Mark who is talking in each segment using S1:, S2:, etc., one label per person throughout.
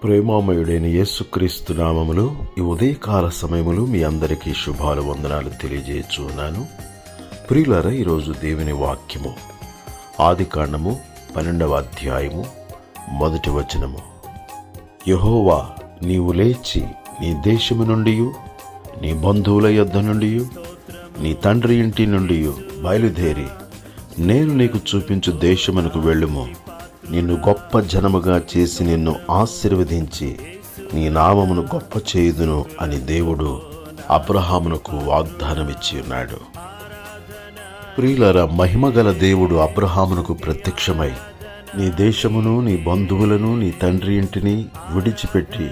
S1: ప్రేమామయుడైన యేసుక్రీస్తు నామములో ఈ ఉదయకాల సమయములో మీ అందరికీ శుభాలు వందనాలు తెలియజేస్తున్నాను. ప్రియులారా, ఈరోజు దేవుని వాక్యము ఆదికాండము 12వ అధ్యాయము 1వ వచనము. యెహోవా, నీవు లేచి నీ దేశము నుండి, నీ బంధువుల యొద్ద నుండి, నీ తండ్రి ఇంటి నుండి బయలుదేరి నేను నీకు చూపించు దేశమునకు వెళ్ళుము. నిన్ను గొప్ప జనముగా చేసి నిన్ను ఆశీర్వదించి నీ నామమును గొప్ప చేయుదును అని దేవుడు అబ్రహామునకు వాగ్దానమిచ్చి ఉన్నాడు. ప్రియులారా, మహిమగల దేవుడు అబ్రహామునకు ప్రత్యక్షమై నీ దేశమును, నీ బంధువులను, నీ తండ్రి ఇంటిని విడిచిపెట్టి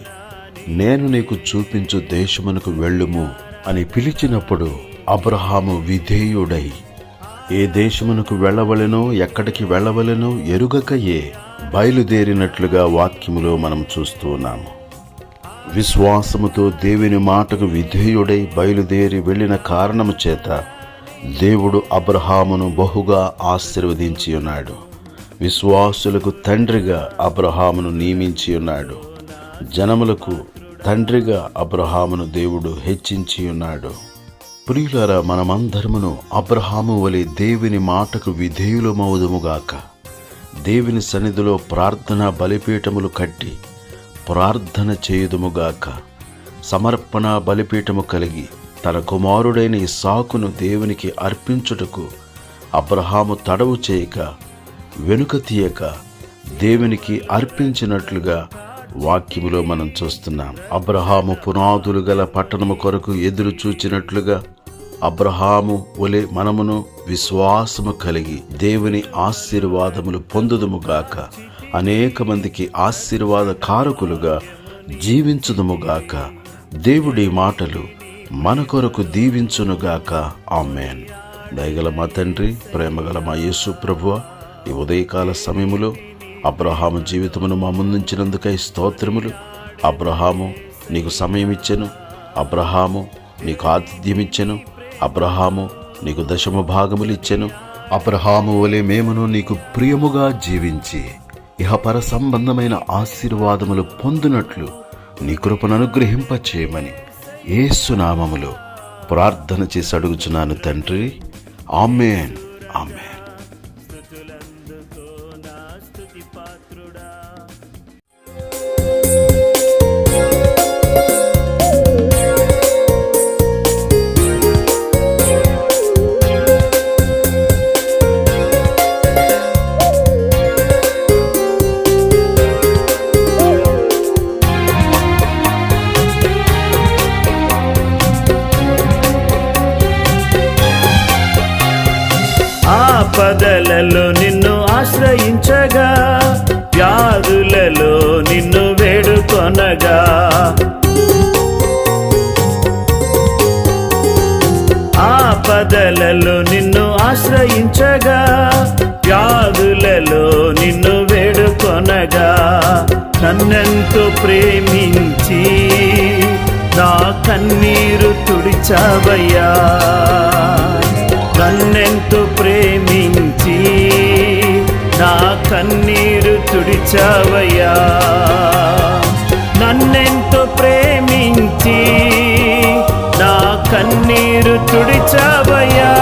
S1: నేను నీకు చూపించు దేశమునకు వెళ్ళుము అని పిలిచినప్పుడు అబ్రహాము విధేయుడై ఏ దేశమునకు వెళ్ళవలెనో, ఎక్కడికి వెళ్ళవలెనో ఎరుగకయే బయలుదేరినట్లుగా వాక్యములో మనం చూస్తూ ఉన్నాము. విశ్వాసముతో దేవుని మాటకు విధేయుడై బయలుదేరి వెళ్ళిన కారణము చేత దేవుడు అబ్రహామును బహుగా ఆశీర్వదించి ఉన్నాడు. విశ్వాసులకు తండ్రిగా అబ్రహామును నియమించి ఉన్నాడు. జనములకు తండ్రిగా అబ్రహామును దేవుడు హెచ్చించి ఉన్నాడు. ప్రియులారా, మనమందరమును అబ్రహాము వలె దేవుని మాటకు విధేయులమవుదుముగాక. దేవుని సన్నిధిలో ప్రార్థనా బలిపీఠములు కట్టి ప్రార్థన చేయుదుముగాక. సమర్పణ బలిపీఠము కలిగి తన కుమారుడైన ఇస్సాకును దేవునికి అర్పించుటకు అబ్రహాము తడవు చేయక, వెనుక తీయక దేవునికి అర్పించినట్లుగా వాక్యములో మనం చూస్తున్నాం. అబ్రహాము పునాదులు గల పట్టణము కొరకు ఎదురు చూచినట్లుగా అబ్రహాము వలె మనమును విశ్వాసము కలిగి దేవుని ఆశీర్వాదములు పొందుదుముగాక. అనేక మందికి ఆశీర్వాద కారకులుగా జీవించుదుముగాక. దేవుడి మాటలు మన కొరకు దీవించునుగాక. ఆమేన్. దయగల మా తండ్రి, ప్రేమగల మా యేసు ప్రభువా, ఈ ఉదయకాల సమయములో అబ్రహాము జీవితమును మా ముందుంచినందుకై స్తోత్రములు. అబ్రహాము నీకు సమయం ఇచ్చెను, అబ్రహాము నీకు ఆతిథ్యం ఇచ్చెను, అబ్రహాము నీకు దశమ భాగములు ఇచ్చెను. అబ్రహాము వలె మేమును నీకు ప్రియముగా జీవించి ఇహపర సంబంధమైన ఆశీర్వాదములు పొందునట్లు నీ కృపను అనుగ్రహింపచేయమని యేసు నామములో ప్రార్థన చేసి అడుగుచున్నాను తండ్రి. ఆమేన్, ఆమేన్.
S2: ఆపదలలో నిన్ను ఆశ్రయించగా, వ్యాధులలో నిన్ను వేడుకొనగా, ఆపదలలో నిన్ను ఆశ్రయించగా, వ్యాధులలో నిన్ను వేడుకొనగా, నన్నెంతో ప్రేమించి నా కన్నీరు తుడిచావయ్యా. నన్నెంతో ప్రేమించి నా కన్నీరు తుడిచావయ్యా. నన్నెంతో ప్రేమించి నా కన్నీరు తుడిచావయ్యా.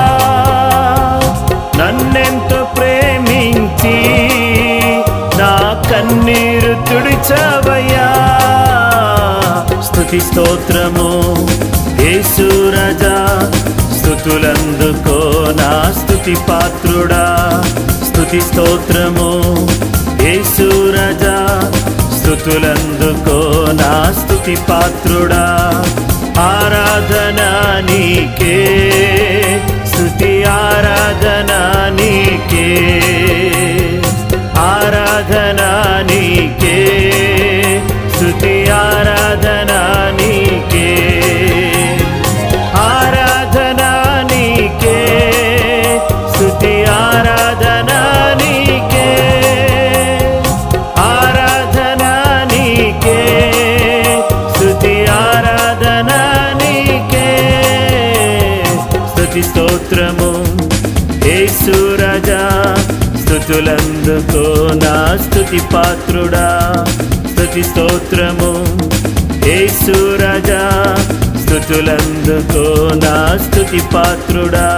S2: నన్నెంతో ప్రేమించి నా కన్నీరు తుడిచావయ్యా. స్తుతి స్తోత్రము యేసు రాజా, స్తుతులందుకో నా స్తుతి పాత్రుడా. స్తుతి స్తోత్రము యేసు రాజా, స్తుతులందుకో నా స్తుతి పాత్రుడా. ఆరాధన నీకే, స్తుతి ఆరాధన నీకే, ఆరాధన నీకే, స్తుతి ఆరాధన నీకే, ఆరాధన నీకే, స్తుతి ఆరాధన నీకే, ఆరాధన నీకే, స్తుతి ఆరాధన నీకే. స్తుతి స్తోత్రము యేసు రాజా, స్తుతులందుకో నా స్తుతి పాత్రుడా. స్తోత్రము యేసు రాజా స్తుతులందుకో నా స్తుతి పాత్రుడా